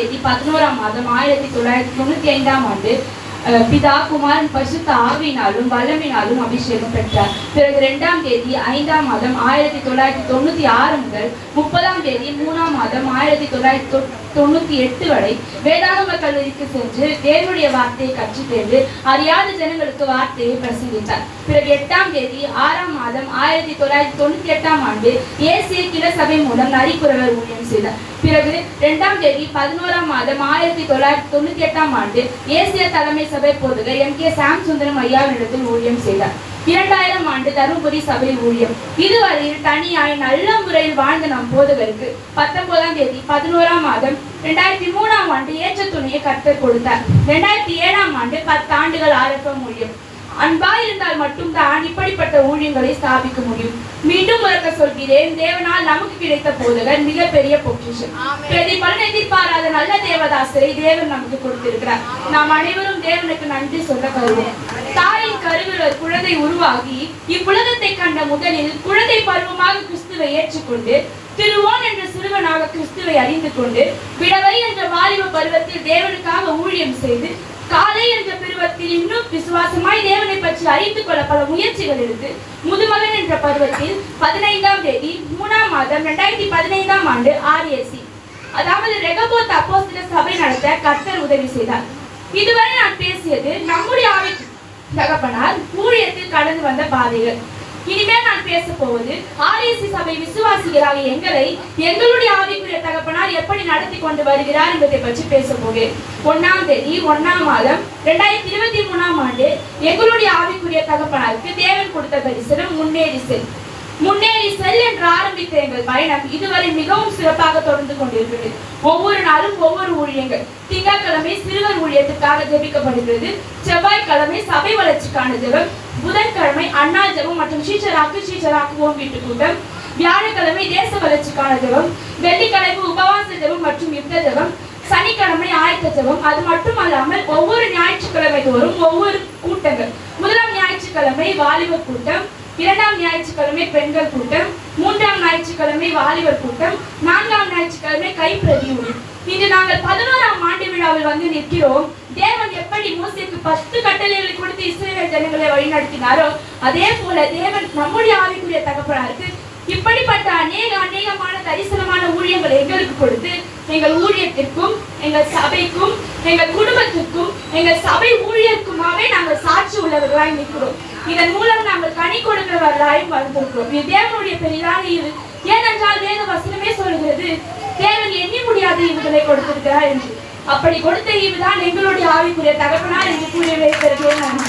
தேதி 11ஆம் மாதம் 1995ஆம் ஆண்டு பிதா குமாரன் பரிசுத்த ஆவியினாலும் வல்லமையினாலும் அபிஷேகம் பெற்றார். பிறகு 2ஆம் தேதி 5ஆம் மாதம் 1996 முதல் 30ஆம் தேதி 3ஆம் மாதம் 1998 வரை வேதாகம கல்லூரிக்கு சென்று தேவனுடைய வார்த்தையை கற்றுத் தேர்ந்து அறியாத ஜனங்களுக்கு வார்த்தையை பிரசங்கித்தார். பிறகு 8ஆம் தேதி 6ஆம் மாதம் 1998ஆம் ஆண்டு ஏசிய கிள சபை மூலம் நரிக்குறவர் ஊழியம் செய்தார். பிறகு 2ஆம் தேதி 11ஆம் மாதம் 1998ஆம் ஆண்டு ஏசிய தலைமை சபை போதகர் MK சாம் சுந்தரம் ஐயாவினிடத்தில் ஊழியம் செய்தார். 2000ஆம் ஆண்டு தருமபுரி சபை ஊழியம். இதுவரையில் தனியாய் நல்ல முறையில் வாழ்ந்த நம் போதகருக்கு 19ஆம் தேதி 11ஆம் மாதம் 2003ஆம் ஆண்டு ஏற்ற துணையை கர்த்தர் கொடுத்தார். 2007ஆம் ஆண்டு 10 ஆண்டுகள் RFM ஊழியம். அன்பாய் இருந்தால் மட்டும்தான் இப்படிப்பட்ட ஊழியங்களை ஸ்தாபிக்க முடியும். மீண்டும் உறக்க சொல்கிறேன், தேவனால் நமக்கு கிடைத்த போதகர் மிகப்பெரிய பொக்கிஷம். பிரதிபலன் எதிர்பாராத நல்ல தேவதாசரை தேவன் நமக்கு கொடுத்திருக்கிறார். நாம் அனைவரும் தேவனுக்கு நன்றி சொல்ல கருவோம். தாயின் கருவில் குழந்தை உருவாகி இவ்வுலகத்தை கண்ட முதலில் குழந்தை பருவமாக கிறிஸ்துவை ஏற்றுக்கொண்டு திருவோன் என்ற சிறுவனாக கிறிஸ்துவை அறிந்து கொண்டு விடவை என்ற வாலிப பருவத்தில் தேவனுக்காக ஊழியம் செய்து காலை என்ற பருவத்தில் இன்னும் விசுவாசமாய் தேவனை பற்றி அறிந்து கொள்ள பல முயற்சிகள் எடுத்து முதுமகன் என்ற பருவத்தில் 15ஆம் தேதி 3ஆம் மாதம் 2015ஆம் ஆண்டு RAC அதாவது ரெகபோத் அப்போஸ்தலர் சபை நடத்த கர்த்தர் உதவி செய்தார். இதுவரை நான் பேசியது நம்முடைய ஆவி தகப்பனார் ஊழியத்தில் கடந்து வந்த பாதைகள். இனிமேல் நான் பேச போவது RAC சபை விசுவாசிகளாக எங்களை எங்களுடைய ஆவிக்குரிய தகப்பனார் எப்படி நடத்தி கொண்டு வருகிறார் என்பதை பற்றி பேச போகிறேன். 1ஆம் தேதி 1ஆம் மாதம் 2023ஆம் ஆண்டு எங்களுடைய ஆவிக்குரிய தகப்பனாருக்கு தேவன் கொடுத்த தரிசனம் முன்னேறி செல் என்று ஆரம்பித்த எங்கள் பயணம் இதுவரை மிகவும் சிறப்பாக தொடர்ந்து கொண்டிருக்கிறது. ஒவ்வொரு நாளும் ஒவ்வொரு ஊழியங்கள். திங்கட்கிழமை சிறுவர் ஊழியத்துக்காக ஜெபிக்கப்படுகிறது. செவ்வாய்க்கிழமை சபை வளர்ச்சிக்கான ஜெபம், புதன்கிழமை அண்ணா ஜெபம் மற்றும் சீச்சராக்கு ஓம் வீட்டு கூட்டம், வியாழக்கிழமை தேச வளர்ச்சிக்கான ஜெபம், வெள்ளிக்கிழமை உபவாச ஜெபம் மற்றும் யுத்த ஜெபம், சனிக்கிழமை ஆயத்த ஜெபம். அது மட்டுமல்லாமல் ஒவ்வொரு ஞாயிற்றுக்கிழமை தோறும் ஒவ்வொரு கூட்டங்கள். முதலாம் ஞாயிற்றுக்கிழமை வாலிபர் கூட்டம், 2ஆம் ஞாயிற்றுக்கிழமை பெண்கள் கூட்டம், 3ஆம் ஞாயிற்றுக்கிழமை வாலிபர் கூட்டம், 4ஆம் ஞாயிற்றுக்கிழமை கைப்பிரதியூழி. இன்று நாங்கள் 11ஆம் ஆண்டு விழாவில் வந்து நிற்கிறோம். தேவன் எப்படி மோசேக்கு 10 கட்டளைகளை கொடுத்து இஸ்ரவேல் ஜனங்களை வழிநடத்தினாரோ அதே போல தேவன் நம்முடைய ஆவிக்குரிய தகப்பனாருக்கு இப்படிப்பட்ட அநேகமான தரிசனமான ஊழியங்களை எங்களுக்கு கொடுத்து எங்கள் ஊழியத்திற்கும் எங்கள் சபைக்கும் எங்கள் குடும்பத்திற்கும் எங்கள் சபை ஊழியருக்குமாவே நாங்கள் சாட்சி உள்ளவர்களாய் நிற்கிறோம். இதன் மூலம் நாங்கள் கனி கொடுக்கிறவர்களாயும் வந்திருக்கிறோம். இது தேவனுடைய பெரிதான ஈவு. ஏனென்றால் வேத வசனமே சொல்கிறது, தேவன் எண்ணி முடியாத ஈவுகளை கொடுத்திருக்கிறார் என்று. அப்படி கொடுத்த ஈவுதான் எங்களுடைய ஆவிக்குரிய தகப்பனார் என்று கூறி வைத்திருக்கிறேன்.